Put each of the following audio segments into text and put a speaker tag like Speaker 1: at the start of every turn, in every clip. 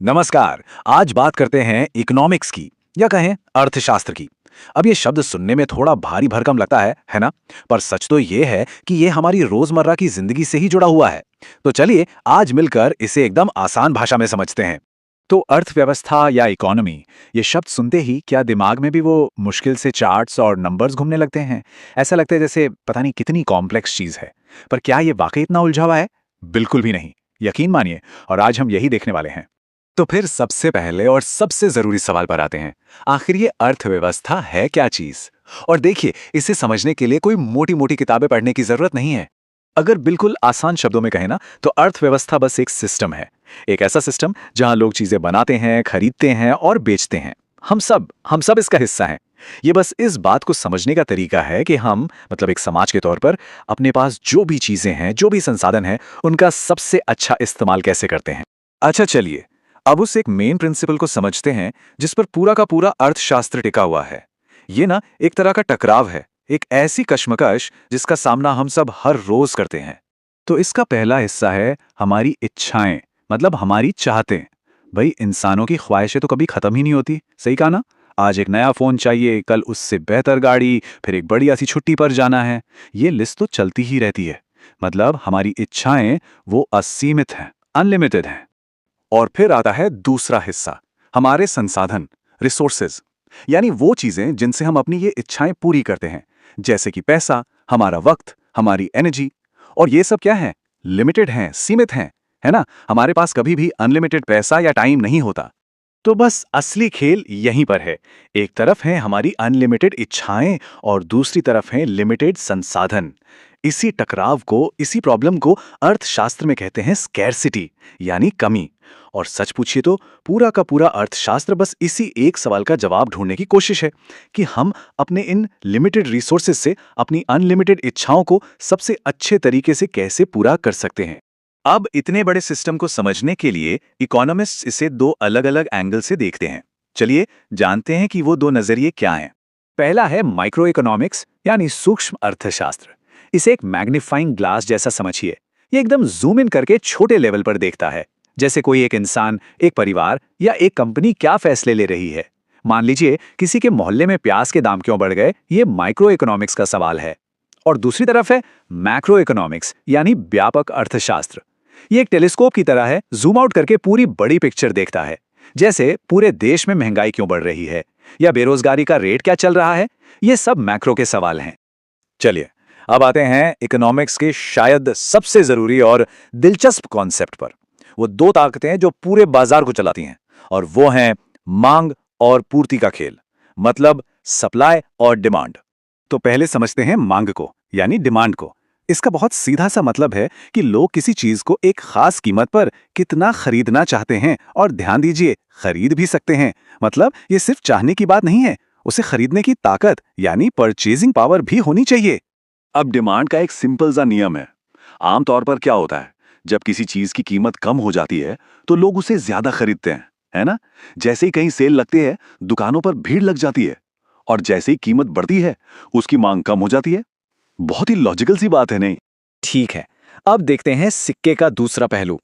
Speaker 1: नमस्कार। आज बात करते हैं इकोनॉमिक्स की या कहें अर्थशास्त्र की। अब ये शब्द सुनने में थोड़ा भारी भरकम लगता है ना? पर सच तो ये है कि ये हमारी रोजमर्रा की जिंदगी से ही जुड़ा हुआ है। तो चलिए आज मिलकर इसे एकदम आसान भाषा में समझते हैं। तो अर्थव्यवस्था या इकोनॉमी, ये शब्द सुनते ही क्या दिमाग में भी वो मुश्किल से चार्ट्स और नंबर्स घूमने लगते हैं? ऐसा लगता है जैसे पता नहीं कितनी कॉम्प्लेक्स चीज है। पर क्या ये वाकई इतना उलझा हुआ है? बिल्कुल भी नहीं। यकीन मानिए, और आज हम यही देखने वाले हैं। तो फिर सबसे पहले और सबसे जरूरी सवाल पर आते हैं। आखिर ये अर्थव्यवस्था है क्या चीज? और देखिए, इसे समझने के लिए कोई मोटी मोटी किताबें पढ़ने की जरूरत नहीं है। अगर बिल्कुल आसान शब्दों में कहें ना, तो अर्थव्यवस्था बस एक सिस्टम है। एक ऐसा सिस्टम जहां लोग चीजें बनाते हैं, खरीदते हैं और बेचते हैं। हम सब इसका हिस्सा हैं। ये बस इस बात को समझने का तरीका है कि हम मतलब एक समाज के तौर पर अपने पास जो भी चीजें हैं, जो भी संसाधन हैं, उनका सबसे अच्छा इस्तेमाल कैसे करते हैं। अच्छा चलिए, अब उस एक मेन प्रिंसिपल को समझते हैं जिस पर पूरा का पूरा अर्थशास्त्र टिका हुआ है। ये ना एक तरह का टकराव है, एक ऐसी कश्मकश जिसका सामना हम सब हर रोज करते हैं। तो इसका पहला हिस्सा है हमारी इच्छाएं, मतलब हमारी चाहतें। भाई, इंसानों की ख्वाहिशें तो कभी खत्म ही नहीं होती, सही कहा ना? आज एक नया फोन चाहिए, कल उससे बेहतर गाड़ी, फिर एक बढ़िया सी छुट्टी पर जाना है। ये लिस्ट तो चलती ही रहती है। मतलब हमारी इच्छाएं वो असीमित हैं, अनलिमिटेड हैं। और फिर आता है दूसरा हिस्सा, हमारे संसाधन, रिसोर्सेज, यानी वो चीजें जिनसे हम अपनी ये इच्छाएं पूरी करते हैं, जैसे कि पैसा, हमारा वक्त, हमारी एनर्जी। और ये सब क्या है? लिमिटेड हैं, सीमित हैं, है ना? हमारे पास कभी भी अनलिमिटेड पैसा या टाइम नहीं होता। तो बस असली खेल यहीं पर है। एक तरफ हैं हमारी अनलिमिटेड इच्छाएं और दूसरी तरफ हैं लिमिटेड संसाधन। इसी टकराव को, इसी प्रॉब्लम को अर्थशास्त्र में कहते हैं स्कैर्सिटी, यानी कमी। और सच पूछिए तो पूरा का पूरा अर्थशास्त्र बस इसी एक सवाल का जवाब ढूंढने की कोशिश है कि हम अपने इन लिमिटेड रिसोर्सेज से अपनी अनलिमिटेड इच्छाओं को सबसे अच्छे तरीके से कैसे पूरा कर सकते हैं। अब इतने बड़े सिस्टम को समझने के लिए इकोनॉमिस्ट्स इसे दो अलग अलग एंगल से देखते हैं। चलिए जानते हैं कि वो दो नजरिए क्या हैं। पहला है माइक्रो इकोनॉमिक्स, यानी सूक्ष्म अर्थशास्त्र। इसे एक मैग्नीफाइंग ग्लास जैसा समझिए। ये एकदम जूम इन करके छोटे लेवल पर देखता है, जैसे कोई एक इंसान, एक परिवार या एक कंपनी क्या फैसले ले रही है। मान लीजिए किसी के मोहल्ले में प्याज के दाम क्यों बढ़ गए, ये माइक्रो इकोनॉमिक्स का सवाल है। और दूसरी तरफ है मैक्रो इकोनॉमिक्स, यानी व्यापक अर्थशास्त्र। ये एक टेलीस्कोप की तरह है, जूम आउट करके पूरी बड़ी पिक्चर देखता है। जैसे पूरे देश में महंगाई क्यों बढ़ रही है या बेरोजगारी का रेट क्या चल रहा है। ये सब मैक्रो के सवाल हैं। चलिए अब आते हैं इकोनॉमिक्स के शायद सबसे जरूरी और दिलचस्प कॉन्सेप्ट पर। वो दो ताकतें हैं जो पूरे बाजार को चलाती हैं, और वो हैं मांग और पूर्ति का खेल, मतलब सप्लाई और डिमांड। तो पहले समझते हैं मांग को, यानी डिमांड को। इसका बहुत सीधा सा मतलब है कि लोग किसी चीज को एक खास कीमत पर कितना खरीदना चाहते हैं, और ध्यान दीजिए, खरीद भी सकते हैं। मतलब ये सिर्फ चाहने की बात नहीं है, उसे खरीदने की ताकत यानी परचेजिंग पावर भी होनी चाहिए। अब डिमांड का एक सिंपल सा नियम है। आमतौर पर क्या होता है, जब किसी चीज की कीमत कम हो जाती है तो लोग उसे ज्यादा खरीदते हैं, है ना? जैसे ही कहीं सेल लगती है, दुकानों पर भीड़ लग जाती है। और जैसे ही कीमत बढ़ती है, उसकी मांग कम हो जाती है। बहुत ही लॉजिकल सी बात है, नहीं? ठीक है, अब देखते हैं सिक्के का दूसरा पहलू,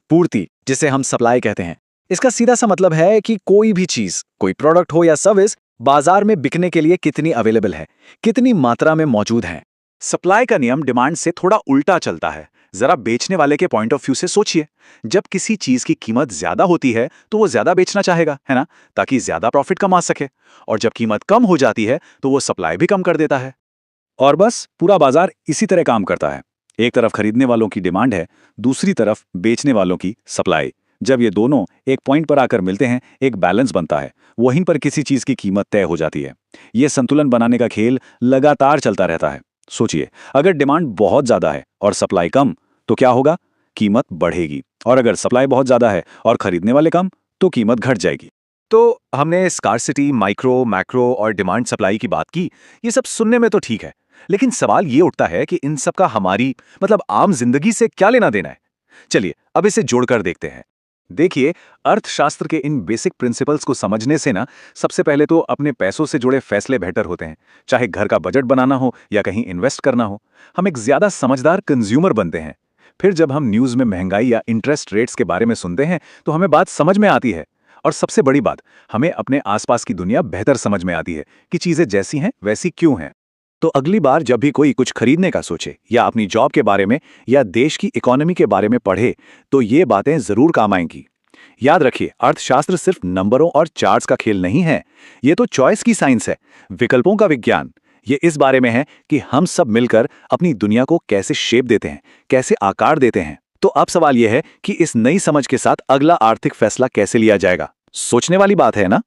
Speaker 1: पूर्ति, जिसे हम सप्लाई कहते हैं। इसका सीधा सा मतलब है कि कोई भी चीज, कोई प्रोडक्ट हो या सर्विस, बाजार में बिकने के लिए कितनी अवेलेबल है, कितनी मात्रा में मौजूद है। सप्लाई का नियम डिमांड से थोड़ा उल्टा चलता है। जरा बेचने वाले के पॉइंट ऑफ व्यू से सोचिए। जब किसी चीज की कीमत ज्यादा होती है तो वो ज्यादा बेचना चाहेगा, है ना? ताकि ज्यादा प्रॉफिट कमा सके। और जब कीमत कम हो जाती है तो वो सप्लाई भी कम कर देता है। और बस पूरा बाजार इसी तरह काम करता है। एक तरफ खरीदने वालों की डिमांड है, दूसरी तरफ बेचने वालों की सप्लाई। जब ये दोनों एक पॉइंट पर आकर मिलते हैं, एक बैलेंस बनता है। वहीं पर किसी चीज की कीमत तय हो जाती है। ये संतुलन बनाने का खेल लगातार चलता रहता है। सोचिए, अगर डिमांड बहुत ज्यादा है और सप्लाई कम, तो क्या होगा? कीमत बढ़ेगी। और अगर सप्लाई बहुत ज्यादा है और खरीदने वाले कम, तो कीमत घट जाएगी। तो हमने स्कार्सिटी, माइक्रो, मैक्रो और डिमांड सप्लाई की बात की। ये सब सुनने में तो ठीक है, लेकिन सवाल ये उठता है कि इन सब का हमारी मतलब आम जिंदगी से क्या लेना देना है। चलिए अब इसे जोड़कर देखते हैं। देखिए, अर्थशास्त्र के इन बेसिक प्रिंसिपल्स को समझने से ना, सबसे पहले तो अपने पैसों से जुड़े फैसले बेहतर होते हैं। चाहे घर का बजट बनाना हो या कहीं इन्वेस्ट करना हो, हम एक ज्यादा समझदार कंज्यूमर बनते हैं। फिर जब हम न्यूज़ में महंगाई या इंटरेस्ट रेट्स के बारे में सुनते हैं तो हमें बात समझ में आती है। और सबसे बड़ी बात, हमें अपने आसपास की दुनिया बेहतर समझ में आती है कि चीज़ें जैसी हैं वैसी क्यों हैं। तो अगली बार जब भी कोई कुछ खरीदने का सोचे या अपनी जॉब के बारे में या देश की इकोनॉमी के बारे में पढ़े, तो ये बातें जरूर काम आएंगी। याद रखिए, अर्थशास्त्र सिर्फ नंबरों और चार्ट्स का खेल नहीं है। ये तो चॉइस की साइंस है, विकल्पों का विज्ञान। ये इस बारे में है कि हम सब मिलकर अपनी दुनिया को कैसे शेप देते हैं, कैसे आकार देते हैं। तो अब सवाल यह है कि इस नई समझ के साथ अगला आर्थिक फैसला कैसे लिया जाएगा। सोचने वाली बात है ना।